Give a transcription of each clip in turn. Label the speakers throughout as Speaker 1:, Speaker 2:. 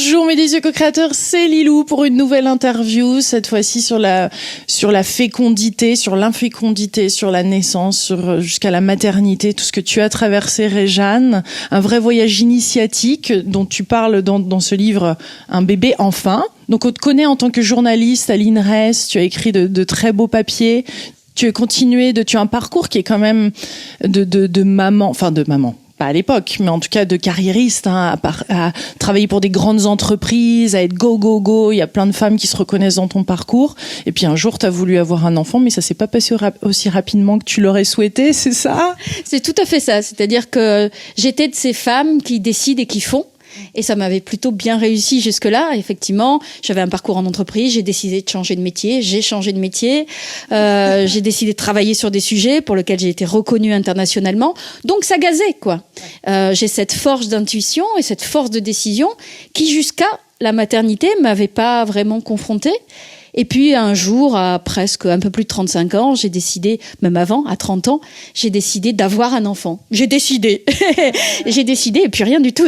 Speaker 1: Bonjour mes délicieux co-créateurs, c'est Lilou pour une nouvelle interview, cette fois-ci sur la fécondité, sur l'infécondité, sur la naissance, jusqu'à la maternité, tout ce que tu as traversé, Réjeanne. Un vrai voyage initiatique dont tu parles dans ce livre, Un bébé enfin. Donc on te connaît en tant que journaliste à l'INRES, tu as écrit de très beaux papiers. Tu as un parcours qui est quand même de maman, pas à l'époque, mais en tout cas de carriériste, à travailler pour des grandes entreprises, à être go. Il y a plein de femmes qui se reconnaissent dans ton parcours. Et puis un jour, tu as voulu avoir un enfant, mais ça s'est pas passé aussi rapidement que tu l'aurais souhaité, c'est ça ?
Speaker 2: C'est tout à fait ça. C'est-à-dire que j'étais de ces femmes qui décident et qui font. Et ça m'avait plutôt bien réussi jusque-là. Effectivement, j'avais un parcours en entreprise, j'ai décidé de changer de métier, j'ai changé de métier, j'ai décidé de travailler sur des sujets pour lesquels j'ai été reconnue internationalement. Donc ça gazait, quoi. J'ai cette force d'intuition et cette force de décision qui, jusqu'à la maternité, m'avait pas vraiment confrontée. Et puis un jour, à presque un peu plus de 35 ans, j'ai décidé, même avant, à 30 ans, j'ai décidé d'avoir un enfant. J'ai décidé et puis rien du tout.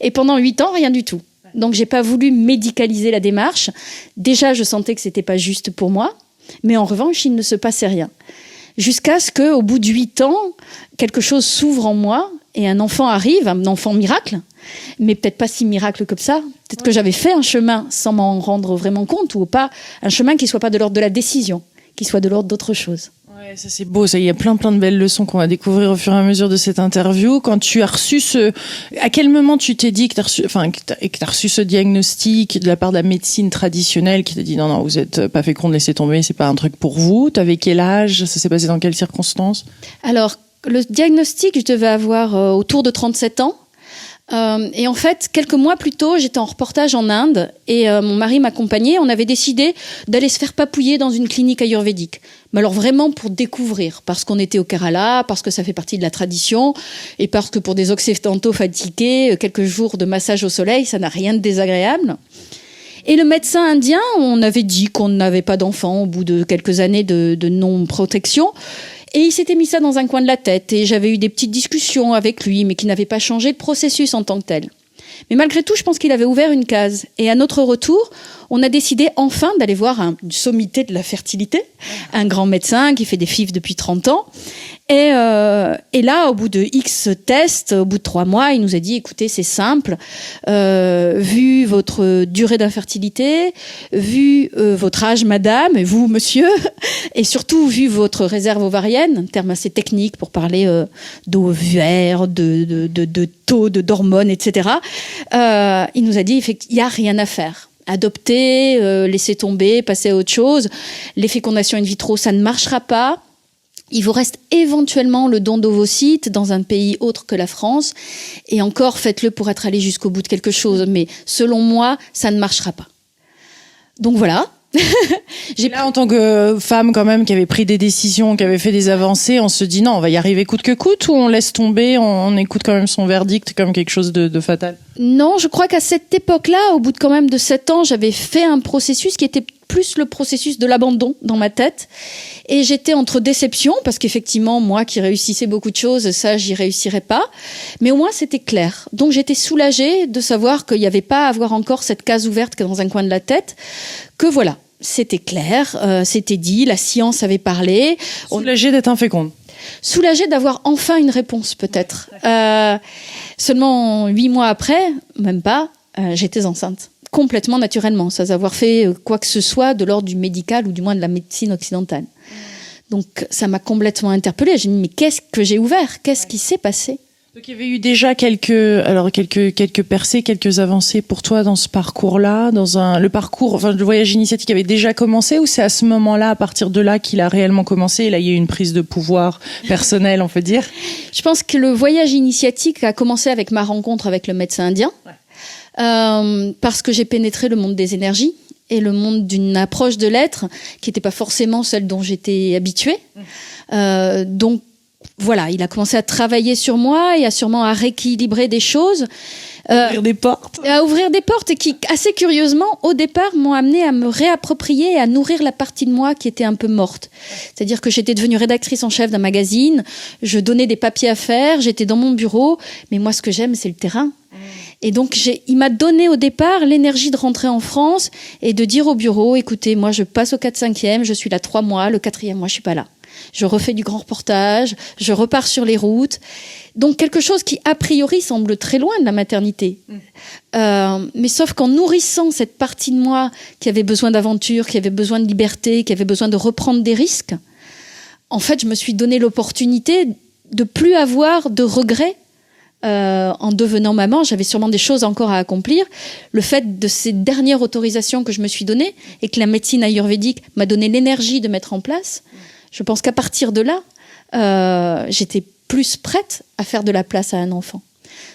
Speaker 2: Et pendant 8 ans, rien du tout. Donc j'ai pas voulu médicaliser la démarche. Déjà, je sentais que c'était pas juste pour moi, mais en revanche, il ne se passait rien. Jusqu'à ce qu'au bout de 8 ans, quelque chose s'ouvre en moi et un enfant arrive, un enfant miracle, mais peut-être pas si miracle comme ça. Peut-être que j'avais fait un chemin sans m'en rendre vraiment compte, ou pas un chemin qui soit pas de l'ordre de la décision, qui soit de l'ordre d'autre chose.
Speaker 1: Ouais, ça c'est beau, ça. Il y a plein de belles leçons qu'on va découvrir au fur et à mesure de cette interview. Quand tu as reçu à quel moment tu t'es dit que t'as reçu ce diagnostic de la part de la médecine traditionnelle qui t'a dit non, vous êtes pas féconde, laissez tomber, c'est pas un truc pour vous. T'avais quel âge? Ça s'est passé dans quelles circonstances?
Speaker 2: Alors, le diagnostic, je devais avoir autour de 37 ans. Et en fait, quelques mois plus tôt, j'étais en reportage en Inde et mon mari m'accompagnait. On avait décidé d'aller se faire papouiller dans une clinique ayurvédique. Mais alors vraiment pour découvrir, parce qu'on était au Kerala, parce que ça fait partie de la tradition et parce que pour des occidentaux fatigués, quelques jours de massage au soleil, ça n'a rien de désagréable. Et le médecin indien, on avait dit qu'on n'avait pas d'enfant au bout de quelques années de non-protection. Et il s'était mis ça dans un coin de la tête et j'avais eu des petites discussions avec lui, mais qui n'avaient pas changé le processus en tant que tel. Mais malgré tout, je pense qu'il avait ouvert une case. Et à notre retour, on a décidé enfin d'aller voir un sommité de la fertilité, un grand médecin qui fait des FIV depuis 30 ans. Et là, au bout de X tests, au bout de 3 mois, il nous a dit, écoutez, c'est simple, vu votre durée d'infertilité, vu votre âge, madame, et vous, monsieur, et surtout vu votre réserve ovarienne, un terme assez technique pour parler d'ovaires, de taux, d'hormones, etc. Il nous a dit, il n'y a rien à faire. Adopter, laisser tomber, passer à autre chose. Les fécondations in vitro, ça ne marchera pas. Il vous reste éventuellement le don d'ovocytes dans un pays autre que la France. Et encore, faites-le pour être allé jusqu'au bout de quelque chose. Mais selon moi, ça ne marchera pas. Donc voilà.
Speaker 1: Là, en tant que femme quand même qui avait pris des décisions, qui avait fait des avancées, on se dit non, on va y arriver coûte que coûte, ou on laisse tomber, on écoute quand même son verdict comme quelque chose de fatal?
Speaker 2: Non, je crois qu'à cette époque-là, au bout de quand même de 7 ans, j'avais fait un processus qui était plus le processus de l'abandon dans ma tête. Et j'étais entre déception, parce qu'effectivement, moi qui réussissais beaucoup de choses, ça, j'y réussirais pas. Mais au moins, c'était clair. Donc, j'étais soulagée de savoir qu'il n'y avait pas à avoir encore cette case ouverte dans un coin de la tête, que voilà, c'était clair, c'était dit, la science avait parlé.
Speaker 1: Soulagée d'être inféconde.
Speaker 2: Soulagée d'avoir enfin une réponse, peut-être. Seulement 8 mois après, même pas, j'étais enceinte. Complètement naturellement, sans avoir fait quoi que ce soit de l'ordre du médical ou du moins de la médecine occidentale. Donc ça m'a complètement interpellée. J'ai dit mais qu'est-ce que j'ai ouvert ? Qu'est-ce qui s'est passé ?
Speaker 1: Donc il y avait eu déjà quelques percées, quelques avancées pour toi dans ce parcours-là, le voyage initiatique avait déjà commencé, ou c'est à ce moment-là, à partir de là, qu'il a réellement commencé et là il y a eu une prise de pouvoir personnelle, on peut dire?
Speaker 2: Je pense que le voyage initiatique a commencé avec ma rencontre avec le médecin indien. Ouais. Parce que j'ai pénétré le monde des énergies et le monde d'une approche de l'être qui n'était pas forcément celle dont j'étais habituée. Donc voilà, il a commencé à travailler sur moi et sûrement à rééquilibrer des choses.
Speaker 1: Ouvrir des portes.
Speaker 2: À ouvrir des portes et qui, assez curieusement, au départ, m'ont amené à me réapproprier et à nourrir la partie de moi qui était un peu morte. C'est-à-dire que j'étais devenue rédactrice en chef d'un magazine, je donnais des papiers à faire, j'étais dans mon bureau, mais moi, ce que j'aime, c'est le terrain. Et donc, il m'a donné au départ l'énergie de rentrer en France et de dire au bureau, écoutez, moi, je passe au 4/5e, je suis là 3 mois, le 4e mois, je suis pas là. Je refais du grand reportage, je repars sur les routes. Donc, quelque chose qui, a priori, semble très loin de la maternité. Mais sauf qu'en nourrissant cette partie de moi qui avait besoin d'aventure, qui avait besoin de liberté, qui avait besoin de reprendre des risques, en fait, je me suis donné l'opportunité de plus avoir de regrets. En devenant maman, j'avais sûrement des choses encore à accomplir. Le fait de ces dernières autorisations que je me suis données et que la médecine ayurvédique m'a donné l'énergie de mettre en place, je pense qu'à partir de là, j'étais plus prête à faire de la place à un enfant.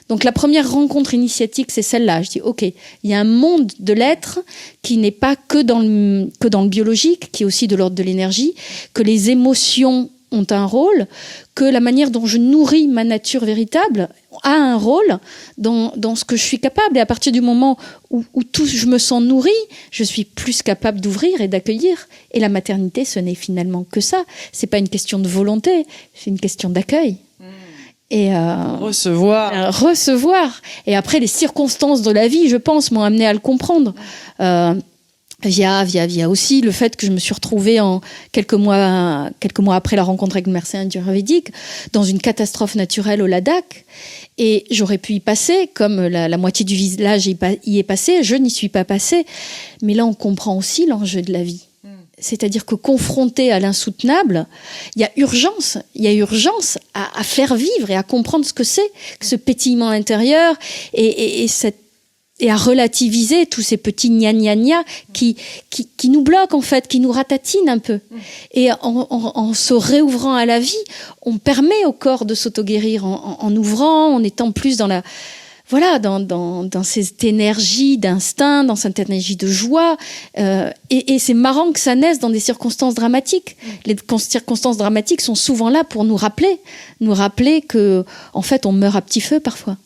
Speaker 2: Donc la première rencontre initiatique, c'est celle-là. Je dis, OK, il y a un monde de l'être qui n'est pas que dans le biologique, qui est aussi de l'ordre de l'énergie, que les émotions ont un rôle, que la manière dont je nourris ma nature véritable a un rôle dans ce que je suis capable. Et à partir du moment où je me sens nourrie, je suis plus capable d'ouvrir et d'accueillir. Et la maternité, ce n'est finalement que ça. C'est pas une question de volonté, c'est une question d'accueil. Et recevoir. Et après, les circonstances de la vie, je pense, m'ont amené à le comprendre. Via aussi le fait que je me suis retrouvée quelques mois après la rencontre avec le médecin ayurvédique dans une catastrophe naturelle au Ladakh. Et j'aurais pu y passer, comme la moitié du village y est passé, je n'y suis pas passée. Mais là, on comprend aussi l'enjeu de la vie. C'est-à-dire que confronté à l'insoutenable, il y a urgence à faire vivre et à comprendre ce que c'est, que ce pétillement intérieur et à relativiser tous ces petits gna-gna-gna qui nous bloquent, en fait, qui nous ratatinent un peu. Et en se réouvrant à la vie, on permet au corps de s'auto-guérir en ouvrant, en étant plus dans dans cette énergie d'instinct, dans cette énergie de joie. Et c'est marrant que ça naisse dans des circonstances dramatiques. Les circonstances dramatiques sont souvent là pour nous rappeler que, en fait, on meurt à petit feu parfois.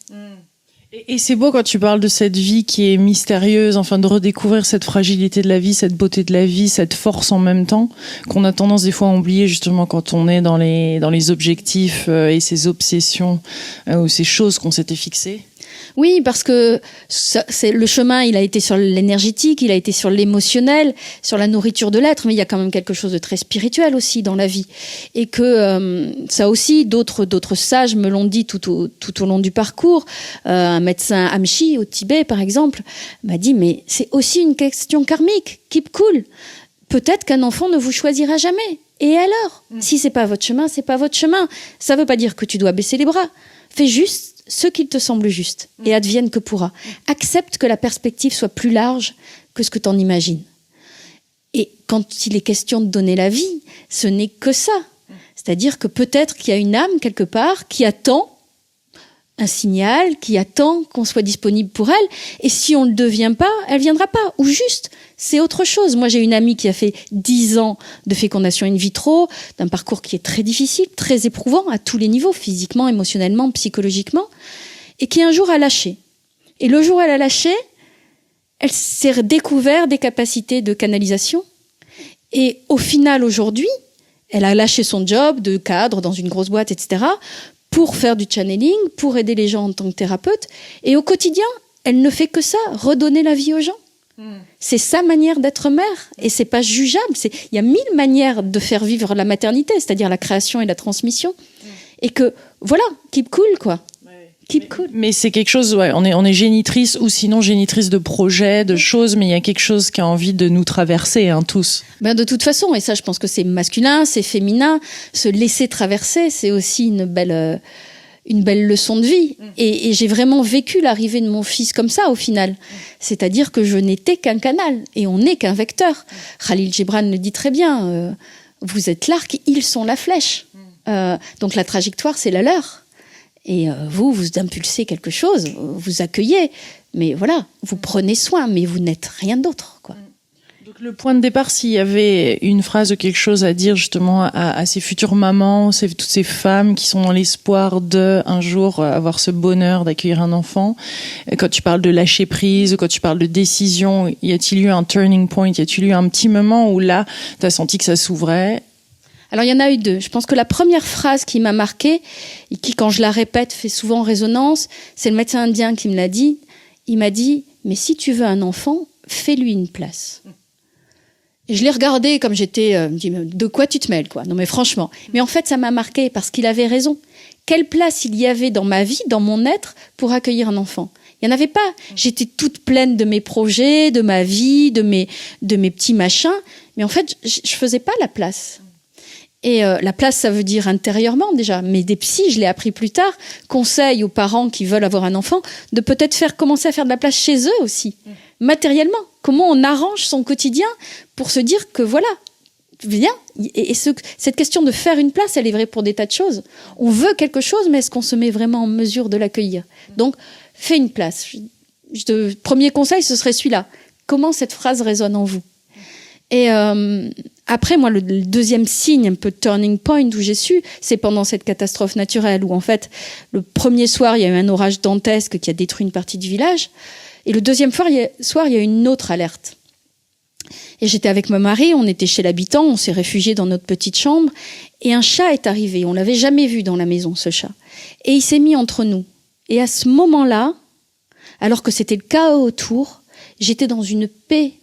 Speaker 1: Et c'est beau quand tu parles de cette vie qui est mystérieuse, enfin de redécouvrir cette fragilité de la vie, cette beauté de la vie, cette force en même temps, qu'on a tendance des fois à oublier justement quand on est dans les objectifs et ces obsessions ou ces choses qu'on s'était fixées.
Speaker 2: Oui, parce que le chemin, il a été sur l'énergétique, il a été sur l'émotionnel, sur la nourriture de l'être, mais il y a quand même quelque chose de très spirituel aussi dans la vie. Et que ça aussi, d'autres sages me l'ont dit tout au long du parcours. Un médecin Amchi au Tibet, par exemple, m'a dit, mais c'est aussi une question karmique, keep cool. Peut-être qu'un enfant ne vous choisira jamais. Et alors, si c'est pas votre chemin, c'est pas votre chemin. Ça veut pas dire que tu dois baisser les bras. Fais juste ce qu'il te semble juste, et advienne que pourra. Accepte que la perspective soit plus large que ce que tu en imagines. Et quand il est question de donner la vie, ce n'est que ça. C'est-à-dire que peut-être qu'il y a une âme quelque part qui attend un signal, qui attend qu'on soit disponible pour elle, et si on ne le devient pas, elle viendra pas. Ou juste, c'est autre chose. Moi, j'ai une amie qui a fait 10 ans de fécondation in vitro, d'un parcours qui est très difficile, très éprouvant à tous les niveaux, physiquement, émotionnellement, psychologiquement, et qui un jour a lâché. Et le jour où elle a lâché, elle s'est découvert des capacités de canalisation. Et au final, aujourd'hui, elle a lâché son job de cadre dans une grosse boîte, etc., pour faire du channeling, pour aider les gens en tant que thérapeute. Et au quotidien, elle ne fait que ça, redonner la vie aux gens. C'est sa manière d'être mère. Et c'est pas jugeable. Il y a 1000 manières de faire vivre la maternité, c'est-à-dire la création et la transmission. Et que, voilà, keep cool, quoi. Keep cool.
Speaker 1: Mais c'est quelque chose, ouais, on est génitrice ou sinon génitrice de projets, de choses, mais il y a quelque chose qui a envie de nous traverser, hein, tous.
Speaker 2: Ben de toute façon, et ça je pense que c'est masculin, c'est féminin, se laisser traverser, c'est aussi une belle leçon de vie. Et j'ai vraiment vécu l'arrivée de mon fils comme ça au final. C'est-à-dire que je n'étais qu'un canal et on n'est qu'un vecteur. Khalil Gibran le dit très bien, vous êtes l'arc, ils sont la flèche. Donc la trajectoire, c'est la leur. Et vous impulsez quelque chose, vous accueillez, mais voilà, vous prenez soin, mais vous n'êtes rien d'autre, quoi.
Speaker 1: Donc le point de départ, s'il y avait une phrase ou quelque chose à dire justement à ces futures mamans, toutes ces femmes qui sont dans l'espoir de un jour avoir ce bonheur d'accueillir un enfant, quand tu parles de lâcher prise, quand tu parles de décision, y a-t-il eu un turning point, y a-t-il eu un petit moment où là, tu as senti que ça s'ouvrait?
Speaker 2: Alors, il y en a eu 2. Je pense que la première phrase qui m'a marquée, et qui, quand je la répète, fait souvent résonance, c'est le médecin indien qui me l'a dit. il m'a dit, mais si tu veux un enfant, fais-lui une place. Et je l'ai regardé comme j'étais, me dit, de quoi tu te mêles, quoi? Non mais franchement. Mais en fait, ça m'a marqué parce qu'il avait raison. Quelle place il y avait dans ma vie, dans mon être, pour accueillir un enfant? Il n'y en avait pas. J'étais toute pleine de mes projets, de ma vie, de mes petits machins. Mais en fait, je faisais pas la place. Et la place, ça veut dire intérieurement déjà. Mais des psys, je l'ai appris plus tard, conseil aux parents qui veulent avoir un enfant, de peut-être commencer à faire de la place chez eux aussi, matériellement. Comment on arrange son quotidien pour se dire que voilà, viens. Et cette question de faire une place, elle est vraie pour des tas de choses. On veut quelque chose, mais est-ce qu'on se met vraiment en mesure de l'accueillir? Donc, fais une place. Premier conseil, ce serait celui-là. Comment cette phrase résonne en vous? Et après, moi, le deuxième signe, un peu turning point où j'ai su, c'est pendant cette catastrophe naturelle où, en fait, le premier soir, il y a eu un orage dantesque qui a détruit une partie du village. Et le deuxième soir, il y a eu une autre alerte. Et j'étais avec mon mari, on était chez l'habitant, on s'est réfugiés dans notre petite chambre. Et un chat est arrivé. On l'avait jamais vu dans la maison, ce chat. Et il s'est mis entre nous. Et à ce moment-là, alors que c'était le chaos autour, j'étais dans une paix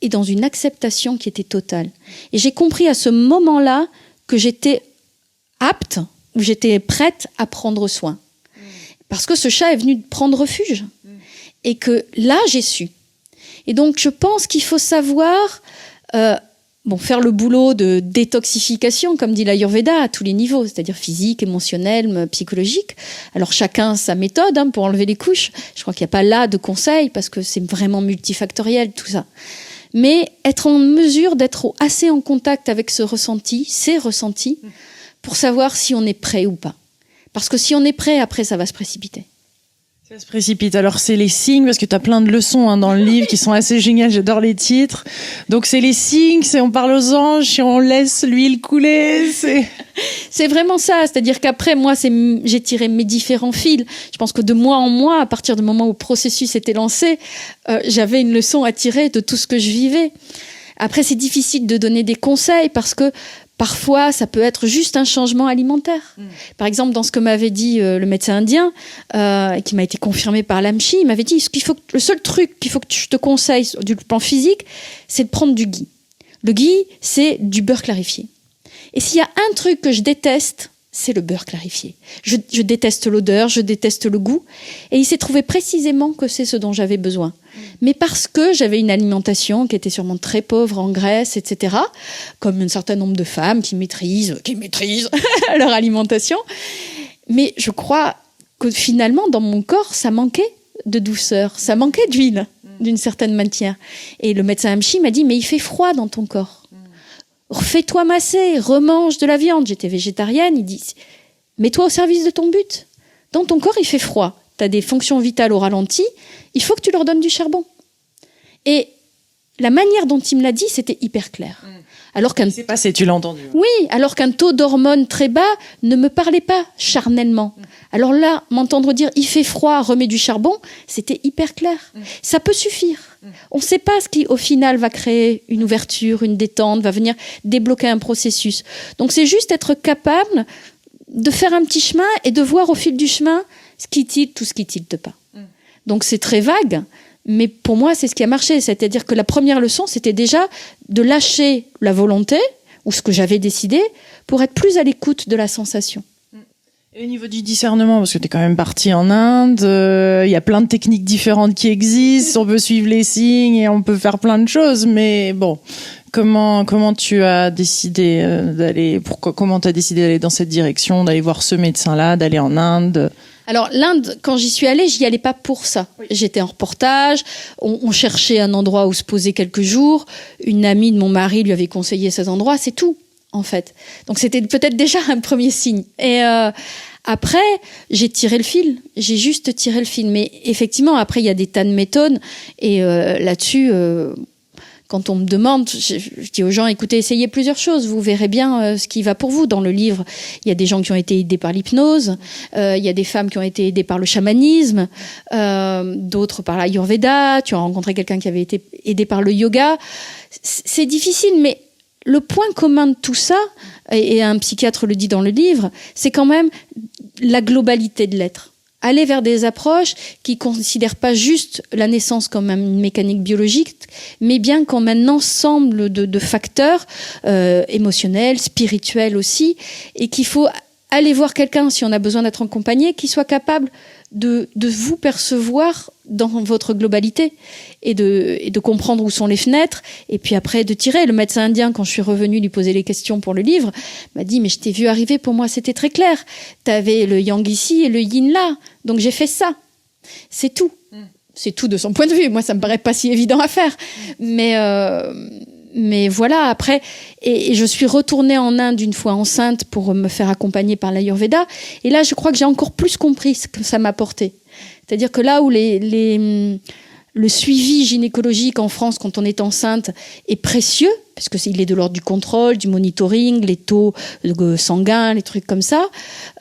Speaker 2: et dans une acceptation qui était totale. Et j'ai compris à ce moment-là que j'étais apte, ou j'étais prête à prendre soin. Parce que ce chat est venu prendre refuge. Et que là, j'ai su. Et donc, je pense qu'il faut savoir faire le boulot de détoxification, comme dit l'Ayurveda, à tous les niveaux, c'est-à-dire physique, émotionnel, psychologique. Alors, chacun sa méthode pour enlever les couches. Je crois qu'il n'y a pas là de conseil, parce que c'est vraiment multifactoriel, tout ça. Mais être en mesure d'être assez en contact avec ces ressentis, pour savoir si on est prêt ou pas. Parce que si on est prêt, après, ça va se précipiter.
Speaker 1: Ça se précipite. Alors, c'est les signes, parce que tu as plein de leçons dans le livre qui sont assez géniales. J'adore les titres. Donc, c'est les signes, c'est on parle aux anges, si on laisse l'huile couler.
Speaker 2: C'est vraiment ça. C'est-à-dire qu'après, moi, j'ai tiré mes différents fils. Je pense que de mois en mois, à partir du moment où le processus était lancé, j'avais une leçon à tirer de tout ce que je vivais. Après, c'est difficile de donner des conseils parce que parfois, ça peut être juste un changement alimentaire. Par exemple, dans ce que m'avait dit le médecin indien, qui m'a été confirmé par l'AMCHI, il m'avait dit le seul truc qu'il faut que je te conseille du plan physique, c'est de prendre du ghee. Le ghee, c'est du beurre clarifié. Et s'il y a un truc que je déteste, c'est le beurre clarifié. Je déteste l'odeur, je déteste le goût. Et il s'est trouvé précisément que c'est ce dont j'avais besoin. Mais parce que j'avais une alimentation qui était sûrement très pauvre en graisse, etc., comme un certain nombre de femmes qui maîtrisent leur alimentation. Mais je crois que finalement, dans mon corps, ça manquait de douceur, ça manquait d'huile, d'une certaine manière. Et le médecin Amchi m'a dit, mais il fait froid dans ton corps. Fais-toi masser, remange de la viande. J'étais végétarienne, il dit, mets-toi au service de ton but. Dans ton corps, il fait froid. Tu as des fonctions vitales au ralenti, il faut que tu leur donnes du charbon. Et la manière dont il me l'a dit, c'était hyper clair. Alors
Speaker 1: c'est passé, tu l'as entendu.
Speaker 2: Oui, alors qu'un taux d'hormones très bas ne me parlait pas charnellement. Alors là, m'entendre dire « il fait froid, remets du charbon », c'était hyper clair. Ça peut suffire. On ne sait pas ce qui, au final, va créer une ouverture, une détente, va venir débloquer un processus. Donc c'est juste être capable de faire un petit chemin et de voir au fil du chemin ce qui tilte ou ce qui tilte pas. Donc c'est très vague, mais pour moi c'est ce qui a marché. C'est-à-dire que la première leçon, c'était déjà de lâcher la volonté, ou ce que j'avais décidé, pour être plus à l'écoute de la sensation.
Speaker 1: Et au niveau du discernement, parce que tu es quand même partie en Inde, il y a plein de techniques différentes qui existent, on peut suivre les signes et on peut faire plein de choses, mais bon, comment tu as décidé comment tu as décidé d'aller dans cette direction, d'aller voir ce médecin-là, d'aller en Inde?
Speaker 2: Alors l'Inde, quand j'y suis allée, j'y allais pas pour ça. Oui. J'étais en reportage, on cherchait un endroit où se poser quelques jours. Une amie de mon mari lui avait conseillé cet endroit, c'est tout en fait. Donc c'était peut-être déjà un premier signe. Et après, j'ai tiré le fil. J'ai juste tiré le fil. Mais effectivement, après il y a des tas de méthodes et là-dessus. Quand on me demande, je dis aux gens, écoutez, essayez plusieurs choses, vous verrez bien ce qui va pour vous. Dans le livre, il y a des gens qui ont été aidés par l'hypnose, il y a des femmes qui ont été aidées par le chamanisme, d'autres par l'Ayurveda, tu as rencontré quelqu'un qui avait été aidé par le yoga. C'est difficile, mais le point commun de tout ça, et un psychiatre le dit dans le livre, c'est quand même la globalité de l'être. aller vers des approches qui considèrent pas juste la naissance comme une mécanique biologique, mais bien comme un ensemble de facteurs émotionnels, spirituels aussi, et qu'il faut aller voir quelqu'un si on a besoin d'être accompagné, qui soit capable de vous percevoir dans votre globalité et de comprendre où sont les fenêtres, et puis après de tirer. Le médecin indien, quand je suis revenue lui poser les questions pour le livre, m'a dit « Mais je t'ai vu arriver, pour moi c'était très clair. T'avais le yang ici et le yin là, donc j'ai fait ça. » C'est tout. C'est tout de son point de vue. Moi, ça me paraît pas si évident à faire. Mais voilà, après, et je suis retournée en Inde une fois enceinte pour me faire accompagner par l'Ayurveda. Et là, je crois que j'ai encore plus compris ce que ça m'apportait. C'est-à-dire que là où le suivi gynécologique en France quand on est enceinte est précieux, parce que il est de l'ordre du contrôle, du monitoring, les taux sanguins, les trucs comme ça,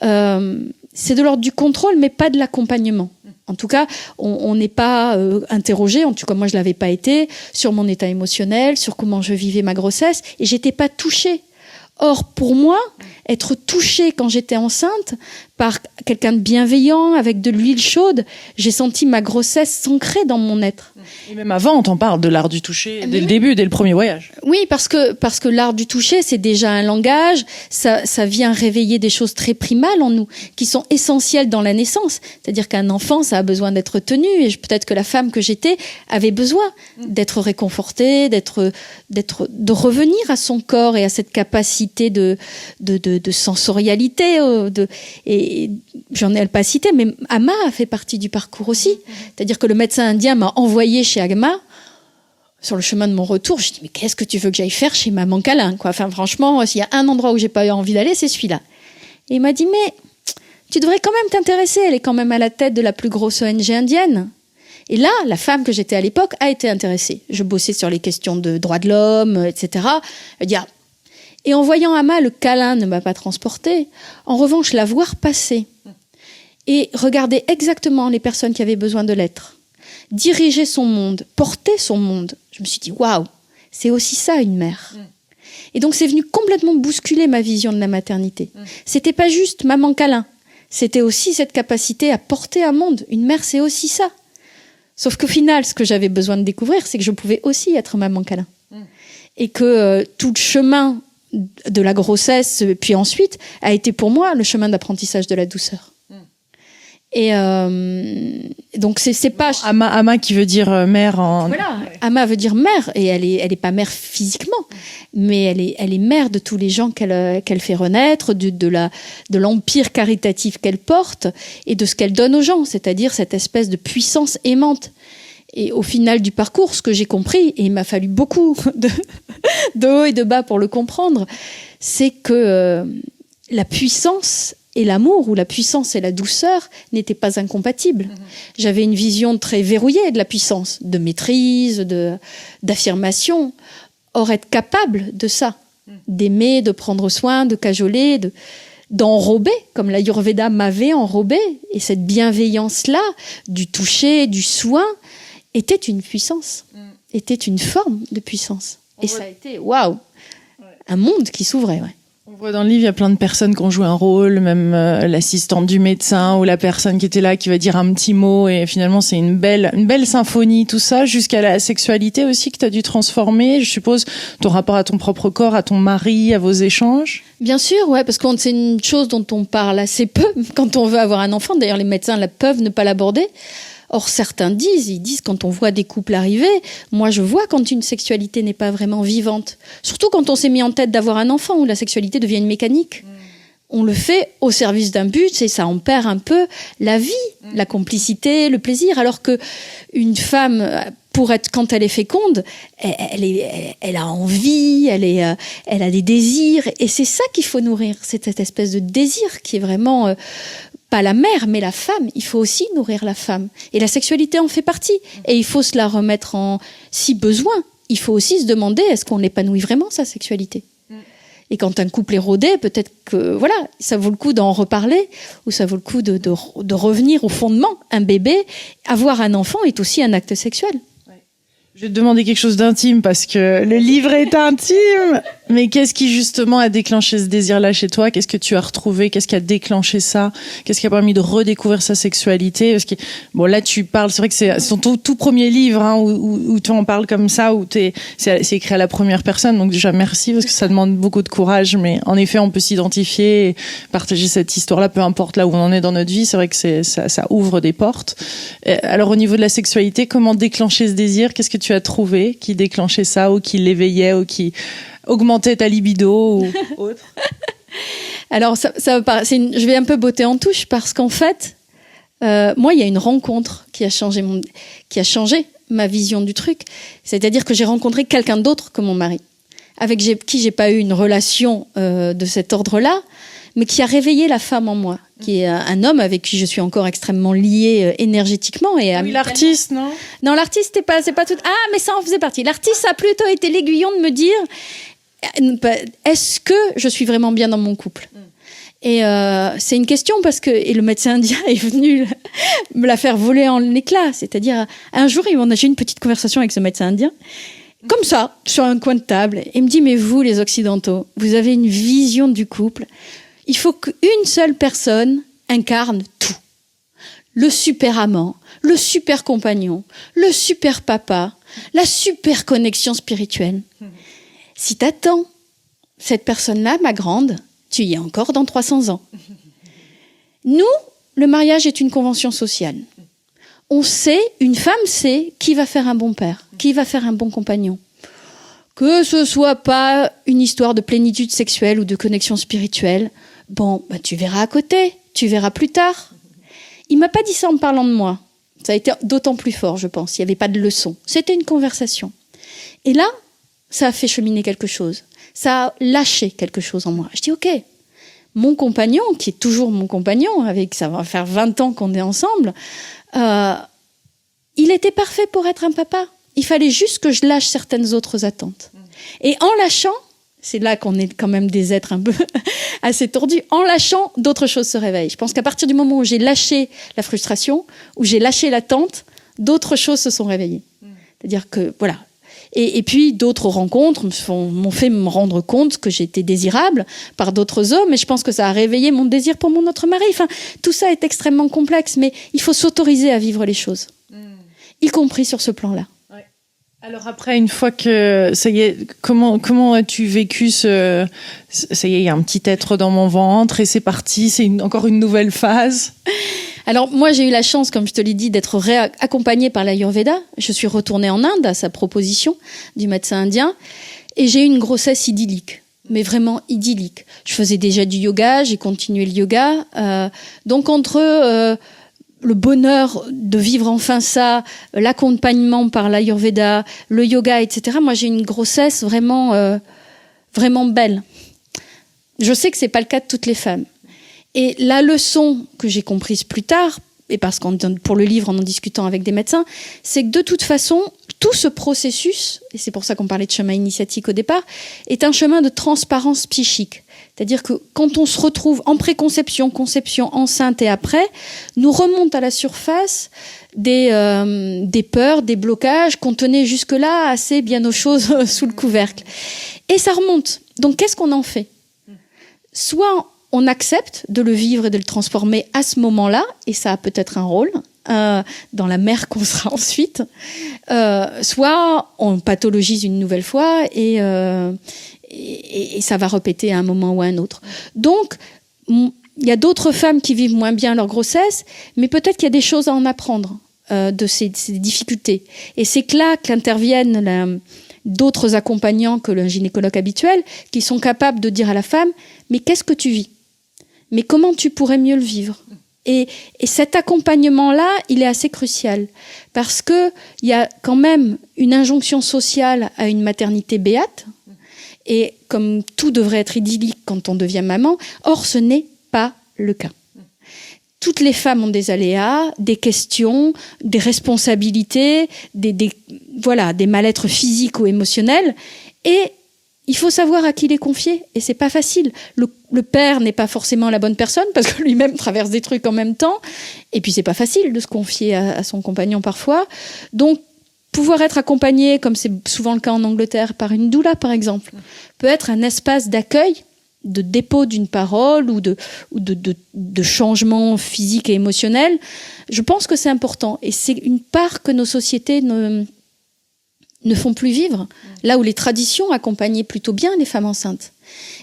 Speaker 2: c'est de l'ordre du contrôle, mais pas de l'accompagnement. En tout cas, on n'est pas interrogé, en tout cas moi je l'avais pas été, sur mon état émotionnel, sur comment je vivais ma grossesse, et j'étais pas touchée. Or, pour moi, être touchée quand j'étais enceinte par quelqu'un de bienveillant, avec de l'huile chaude, j'ai senti ma grossesse s'ancrer dans mon être.
Speaker 1: Et même avant, on t'en parle de l'art du toucher, dès le début, dès le premier voyage.
Speaker 2: Oui, parce que l'art du toucher, c'est déjà un langage, ça vient réveiller des choses très primales en nous, qui sont essentielles dans la naissance. C'est-à-dire qu'un enfant, ça a besoin d'être tenu, et peut-être que la femme que j'étais avait besoin d'être réconfortée, de revenir à son corps et à cette capacité de sensorialité, et j'en ai pas cité, mais Amma a fait partie du parcours aussi. C'est-à-dire que le médecin indien m'a envoyé chez Amma. Sur le chemin de mon retour, je dis mais qu'est-ce que tu veux que j'aille faire chez Maman Câlin, quoi. Enfin, franchement, s'il y a un endroit où j'ai pas eu envie d'aller, c'est celui-là. Et il m'a dit mais tu devrais quand même t'intéresser. Elle est quand même à la tête de la plus grosse ONG indienne. Et là, la femme que j'étais à l'époque a été intéressée. Je bossais sur les questions de droits de l'homme, etc. Elle dit et en voyant Amma, le câlin ne m'a pas transportée. En revanche, la voir passer et regarder exactement les personnes qui avaient besoin de l'être, diriger son monde, porter son monde, je me suis dit waouh, c'est aussi ça une mère. Et donc c'est venu complètement bousculer ma vision de la maternité. C'était pas juste maman câlin, c'était aussi cette capacité à porter un monde. Une mère, c'est aussi ça. Sauf qu'au final, ce que j'avais besoin de découvrir, c'est que je pouvais aussi être maman câlin. Et que tout le chemin de la grossesse, puis ensuite, a été pour moi le chemin d'apprentissage de la douceur. Et donc c'est pas
Speaker 1: Amma qui veut dire mère en...
Speaker 2: Voilà, Amma veut dire mère, et elle est pas mère physiquement, mais elle est mère de tous les gens qu'elle fait renaître, de l'empire caritatif qu'elle porte et de ce qu'elle donne aux gens, c'est-à-dire cette espèce de puissance aimante. Et au final du parcours, ce que j'ai compris, et il m'a fallu beaucoup de haut et de bas pour le comprendre, c'est que la puissance et l'amour, ou la puissance et la douceur, n'étaient pas incompatibles. J'avais une vision très verrouillée de la puissance, de maîtrise, d'affirmation. Or, être capable de ça, d'aimer, de prendre soin, de cajoler, d'enrober, comme l'Ayurveda m'avait enrobé, et cette bienveillance-là, du toucher, du soin, était une puissance, était une forme de puissance. Et ça a été, waouh, un monde qui s'ouvrait, ouais.
Speaker 1: On voit dans le livre, il y a plein de personnes qui ont joué un rôle, même l'assistante du médecin ou la personne qui était là qui va dire un petit mot, et finalement c'est une belle symphonie, tout ça, jusqu'à la sexualité aussi que tu as dû transformer, je suppose, ton rapport à ton propre corps, à ton mari, à vos échanges.
Speaker 2: Bien sûr, ouais, parce que c'est une chose dont on parle assez peu quand on veut avoir un enfant. D'ailleurs, les médecins peuvent ne pas l'aborder. Or, certains disent quand on voit des couples arriver, moi je vois quand une sexualité n'est pas vraiment vivante. Surtout quand on s'est mis en tête d'avoir un enfant, où la sexualité devient une mécanique. On le fait au service d'un but, et ça en perd un peu la vie, la complicité, le plaisir. Alors que une femme, quand elle est féconde, elle a envie, elle a des désirs, et c'est ça qu'il faut nourrir. C'est cette espèce de désir qui est vraiment... pas la mère, mais la femme. Il faut aussi nourrir la femme. Et la sexualité en fait partie. Et il faut se la remettre si besoin. Il faut aussi se demander, est-ce qu'on épanouit vraiment sa sexualité ? Et quand un couple est rodé, peut-être que, voilà, ça vaut le coup d'en reparler, ou ça vaut le coup de revenir au fondement. Un bébé, avoir un enfant est aussi un acte sexuel.
Speaker 1: Je vais te demander quelque chose d'intime, parce que le livre est intime. Mais qu'est-ce qui justement a déclenché ce désir-là chez toi? Qu'est-ce que tu as retrouvé? Qu'est-ce qui a déclenché ça? Qu'est-ce qui a permis de redécouvrir sa sexualité? Parce que, bon, là, tu parles, c'est vrai que c'est ton tout premier livre, hein, où tu en parles comme ça, c'est écrit à la première personne. Donc déjà, merci, parce que ça demande beaucoup de courage. Mais en effet, on peut s'identifier et partager cette histoire-là, peu importe là où on en est dans notre vie. C'est vrai que ça ouvre des portes. Alors, au niveau de la sexualité, comment déclencher ce désir? Qu'est-ce que tu as trouvé qui déclenchait ça, ou qui l'éveillait, ou qui augmenter ta libido ou autre?
Speaker 2: Alors, je vais un peu botter en touche parce qu'en fait, moi, il y a une rencontre qui a changé ma vision du truc. C'est-à-dire que j'ai rencontré quelqu'un d'autre que mon mari, avec qui j'ai pas eu une relation de cet ordre-là, mais qui a réveillé la femme en moi, qui est un homme avec qui je suis encore extrêmement liée énergétiquement et
Speaker 1: oui, l'artiste, non?
Speaker 2: Non, l'artiste, c'est pas tout. Ah, mais ça en faisait partie. L'artiste, ça a plutôt été l'aiguillon de me dire: est-ce que je suis vraiment bien dans mon couple? Et c'est une question parce que le médecin indien est venu me la faire voler en éclats. C'est-à-dire, un jour, j'ai eu une petite conversation avec ce médecin indien, comme ça, sur un coin de table. Et il me dit: mais vous, les Occidentaux, vous avez une vision du couple. Il faut qu'une seule personne incarne tout. Le super amant, le super compagnon, le super papa, la super connexion spirituelle. Si t'attends cette personne-là, ma grande, tu y es encore dans 300 ans. Nous, le mariage est une convention sociale. On sait, une femme sait qui va faire un bon père, qui va faire un bon compagnon. Que ce soit pas une histoire de plénitude sexuelle ou de connexion spirituelle, bon, bah, tu verras à côté, tu verras plus tard. Il m'a pas dit ça en me parlant de moi. Ça a été d'autant plus fort, je pense. Il n'y avait pas de leçon. C'était une conversation. Et là, ça a fait cheminer quelque chose. Ça a lâché quelque chose en moi. Je dis: ok, mon compagnon, qui est toujours mon compagnon, ça va faire 20 ans qu'on est ensemble, il était parfait pour être un papa. Il fallait juste que je lâche certaines autres attentes. Et en lâchant, c'est là qu'on est quand même des êtres un peu assez tordus, en lâchant, d'autres choses se réveillent. Je pense qu'à partir du moment où j'ai lâché la frustration, où j'ai lâché l'attente, d'autres choses se sont réveillées. C'est-à-dire que, voilà. Et puis, d'autres rencontres m'ont fait me rendre compte que j'étais désirable par d'autres hommes, et je pense que ça a réveillé mon désir pour mon autre mari. Enfin, tout ça est extrêmement complexe, mais il faut s'autoriser à vivre les choses, y compris sur ce plan-là.
Speaker 1: Alors après, une fois que ça y est, comment as-tu vécu ça y est, il y a un petit être dans mon ventre et c'est parti, c'est encore une nouvelle phase?
Speaker 2: Alors moi, j'ai eu la chance, comme je te l'ai dit, d'être accompagnée par l'Ayurveda. Je suis retournée en Inde à sa proposition du médecin indien et j'ai eu une grossesse idyllique, mais vraiment idyllique. Je faisais déjà du yoga, j'ai continué le yoga. Donc entre le bonheur de vivre enfin ça, l'accompagnement par l'Ayurveda, le yoga, etc. Moi, j'ai une grossesse vraiment, vraiment belle. Je sais que c'est pas le cas de toutes les femmes. Et la leçon que j'ai comprise plus tard, et parce qu'on pour le livre en discutant avec des médecins, c'est que de toute façon, tout ce processus, et c'est pour ça qu'on parlait de chemin initiatique au départ, est un chemin de transparence psychique. C'est-à-dire que quand on se retrouve en préconception, conception, enceinte et après, nous remontent à la surface des peurs, des blocages qu'on tenait jusque-là assez bien aux choses sous le couvercle. Et ça remonte. Donc qu'est-ce qu'on en fait? Soit on accepte de le vivre et de le transformer à ce moment-là, et ça a peut-être un rôle dans la mer qu'on sera ensuite, soit on pathologise une nouvelle fois et ça va répéter à un moment ou à un autre. Donc, il y a d'autres femmes qui vivent moins bien leur grossesse, mais peut-être qu'il y a des choses à en apprendre de ces difficultés. Et c'est que là qu'interviennent d'autres accompagnants que le gynécologue habituel, qui sont capables de dire à la femme: mais qu'est-ce que tu vis? Mais comment tu pourrais mieux le vivre? Et cet accompagnement-là, il est assez crucial, parce qu'il y a quand même une injonction sociale à une maternité béate, et comme tout devrait être idyllique quand on devient maman, or ce n'est pas le cas. Toutes les femmes ont des aléas, des questions, des responsabilités, des mal-être physiques ou émotionnels, et il faut savoir à qui les confier, et c'est pas facile. Le père n'est pas forcément la bonne personne, parce que lui-même traverse des trucs en même temps, et puis c'est pas facile de se confier à son compagnon parfois. Donc, pouvoir être accompagné, comme c'est souvent le cas en Angleterre, par une doula, par exemple, peut être un espace d'accueil, de dépôt d'une parole ou de changement physique et émotionnel. Je pense que c'est important. Et c'est une part que nos sociétés ne font plus vivre, là où les traditions accompagnaient plutôt bien les femmes enceintes.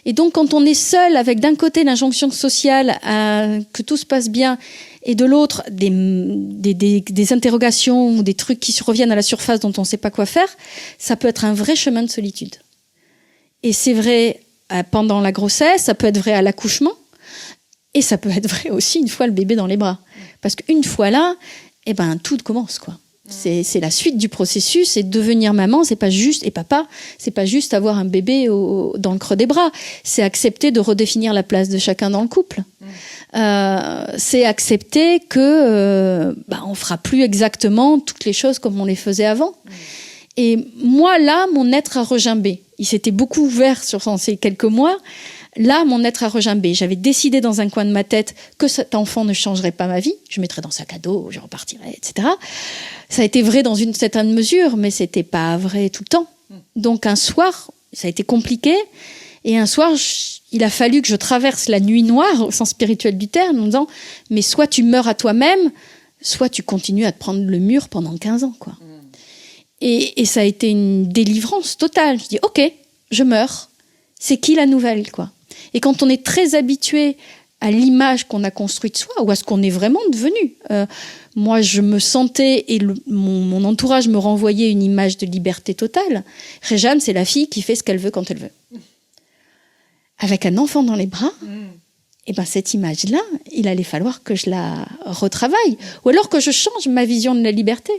Speaker 2: Et donc, quand on est seul avec d'un côté l'injonction sociale à que tout se passe bien et de l'autre des interrogations ou des trucs qui reviennent à la surface dont on ne sait pas quoi faire, ça peut être un vrai chemin de solitude. Et c'est vrai pendant la grossesse, ça peut être vrai à l'accouchement et ça peut être vrai aussi une fois le bébé dans les bras. Parce qu'une fois là, tout commence, quoi. C'est la suite du processus, et devenir maman, c'est pas juste, et papa, c'est pas juste avoir un bébé dans le creux des bras, c'est accepter de redéfinir la place de chacun dans le couple. C'est accepter que on fera plus exactement toutes les choses comme on les faisait avant. Et moi, là, mon être a regimbé. Il s'était beaucoup ouvert sur ces quelques mois. Là, mon être a regimbé. J'avais décidé dans un coin de ma tête que cet enfant ne changerait pas ma vie. Je mettrais dans sac à dos, je repartirais, etc. Ça a été vrai dans une certaine mesure, mais c'était pas vrai tout le temps. Donc un soir, ça a été compliqué. Et un soir, il a fallu que je traverse la nuit noire, au sens spirituel du terme, en me disant, mais soit tu meurs à toi-même, soit tu continues à te prendre le mur pendant 15 ans, quoi. Et ça a été une délivrance totale. Je dis, ok, je meurs. C'est qui la nouvelle, quoi? Et quand on est très habitué à l'image qu'on a construite de soi, ou à ce qu'on est vraiment devenu, moi, je me sentais, et mon entourage me renvoyait une image de liberté totale. Réjeanne, c'est la fille qui fait ce qu'elle veut quand elle veut. Avec un enfant dans les bras, cette image-là, il allait falloir que je la retravaille. Ou alors que je change ma vision de la liberté.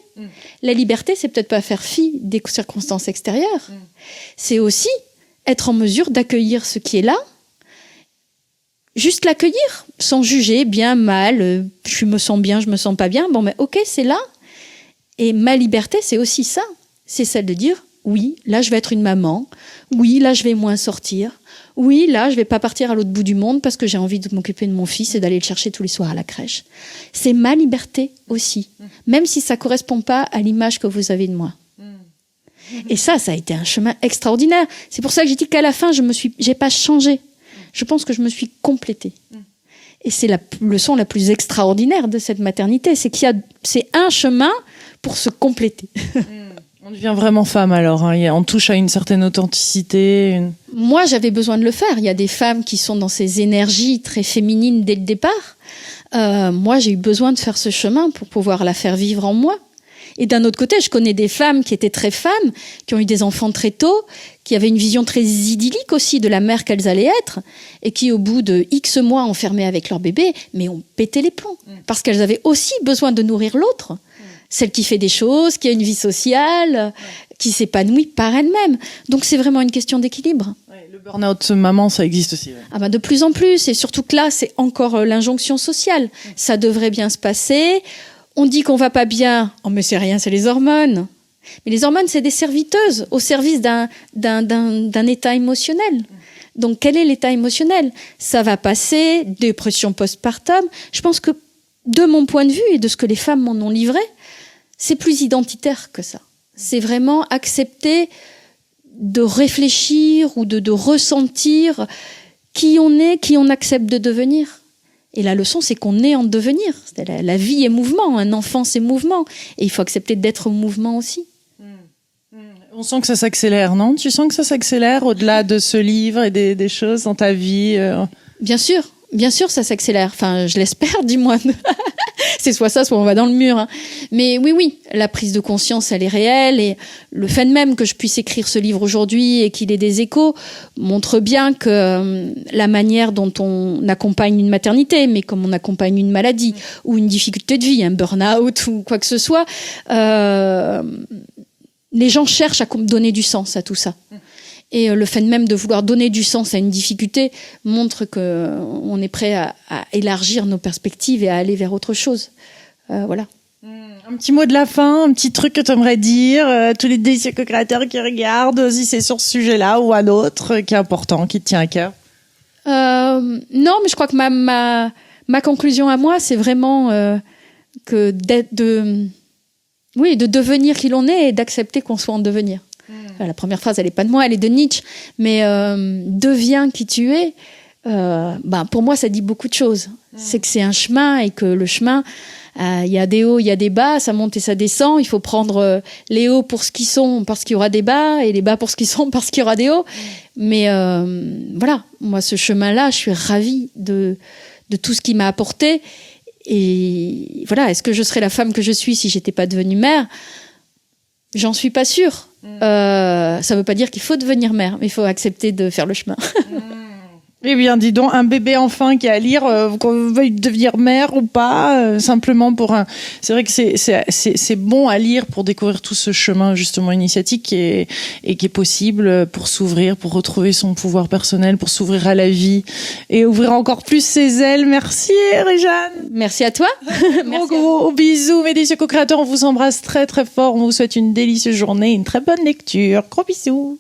Speaker 2: La liberté, c'est peut-être pas faire fi des circonstances extérieures. C'est aussi être en mesure d'accueillir ce qui est là, juste l'accueillir, sans juger, bien, mal, je me sens bien, je me sens pas bien, ok, c'est là. Et ma liberté, c'est aussi ça. C'est celle de dire, oui, là, je vais être une maman, oui, là, je vais moins sortir, oui, là, je vais pas partir à l'autre bout du monde parce que j'ai envie de m'occuper de mon fils et d'aller le chercher tous les soirs à la crèche. C'est ma liberté aussi, même si ça correspond pas à l'image que vous avez de moi. Et ça a été un chemin extraordinaire. C'est pour ça que j'ai dit qu'à la fin, j'ai pas changé. Je pense que je me suis complétée. Et c'est la leçon la plus extraordinaire de cette maternité, c'est un chemin pour se compléter.
Speaker 1: On devient vraiment femme alors, hein. On touche à une certaine authenticité.
Speaker 2: Moi, j'avais besoin de le faire. Il y a des femmes qui sont dans ces énergies très féminines dès le départ. Moi, j'ai eu besoin de faire ce chemin pour pouvoir la faire vivre en moi. Et d'un autre côté, je connais des femmes qui étaient très femmes, qui ont eu des enfants très tôt, qui avaient une vision très idyllique aussi de la mère qu'elles allaient être, et qui, au bout de X mois enfermées avec leur bébé, mais ont pété les plombs. Parce qu'elles avaient aussi besoin de nourrir l'autre. Celle qui fait des choses, qui a une vie sociale, qui s'épanouit par elle-même. Donc c'est vraiment une question d'équilibre.
Speaker 1: Ouais, le burn-out maman, ça existe aussi. Ouais.
Speaker 2: De plus en plus, et surtout que là, c'est encore l'injonction sociale. Ça devrait bien se passer. On dit qu'on va pas bien. Oh, mais c'est rien, c'est les hormones. Mais les hormones, c'est des serviteuses au service d'un état émotionnel. Donc, quel est l'état émotionnel? Ça va passer, dépression postpartum. Je pense que, de mon point de vue et de ce que les femmes m'en ont livré, c'est plus identitaire que ça. C'est vraiment accepter de réfléchir ou de ressentir qui on est, qui on accepte de devenir. Et la leçon, c'est qu'on est en devenir. La vie est mouvement, un enfant, c'est mouvement. Et il faut accepter d'être au mouvement aussi.
Speaker 1: On sent que ça s'accélère, non? Tu sens que ça s'accélère au-delà de ce livre et des choses dans ta vie
Speaker 2: Bien sûr, ça s'accélère. Enfin, je l'espère, dis-moi. C'est soit ça, soit on va dans le mur. Hein. Mais oui, la prise de conscience, elle est réelle. Et le fait même que je puisse écrire ce livre aujourd'hui et qu'il ait des échos montre bien que la manière dont on accompagne une maternité, mais comme on accompagne une maladie ou une difficulté de vie, un burn-out ou quoi que ce soit, les gens cherchent à donner du sens à tout ça. Et le fait même de vouloir donner du sens à une difficulté montre qu'on est prêt à élargir nos perspectives et à aller vers autre chose. Voilà.
Speaker 1: Un petit mot de la fin, un petit truc que tu aimerais dire, tous les délicieux co-créateurs qui regardent, si c'est sur ce sujet-là ou un autre qui est important, qui te tient à cœur.
Speaker 2: Non, mais je crois que ma conclusion à moi, c'est vraiment que Oui, de devenir qui l'on est et d'accepter qu'on soit en devenir. Enfin, la première phrase, elle n'est pas de moi, elle est de Nietzsche. Mais deviens qui tu es, pour moi, ça dit beaucoup de choses. C'est que c'est un chemin et que le chemin, il y a des hauts, il y a des bas, ça monte et ça descend. Il faut prendre les hauts pour ce qu'ils sont parce qu'il y aura des bas et les bas pour ce qu'ils sont parce qu'il y aura des hauts. Mais voilà, moi, ce chemin-là, je suis ravie de tout ce qu'il m'a apporté. Et voilà, est-ce que je serais la femme que je suis si j'étais pas devenue mère ? J'en suis pas sûre. Ça veut pas dire qu'il faut devenir mère, mais il faut accepter de faire le chemin.
Speaker 1: Eh bien, dis donc, un bébé enfin qui a à lire, qu'on veuille devenir mère ou pas, simplement pour un... C'est vrai que c'est bon à lire pour découvrir tout ce chemin, justement, initiatique qui est possible pour s'ouvrir, pour retrouver son pouvoir personnel, pour s'ouvrir à la vie et ouvrir encore plus ses ailes. Merci, Réjeanne.
Speaker 2: Merci à toi.
Speaker 1: Gros bisous, mes délicieux co-créateurs. On vous embrasse très, très fort. On vous souhaite une délicieuse journée, une très bonne lecture. Gros bisous.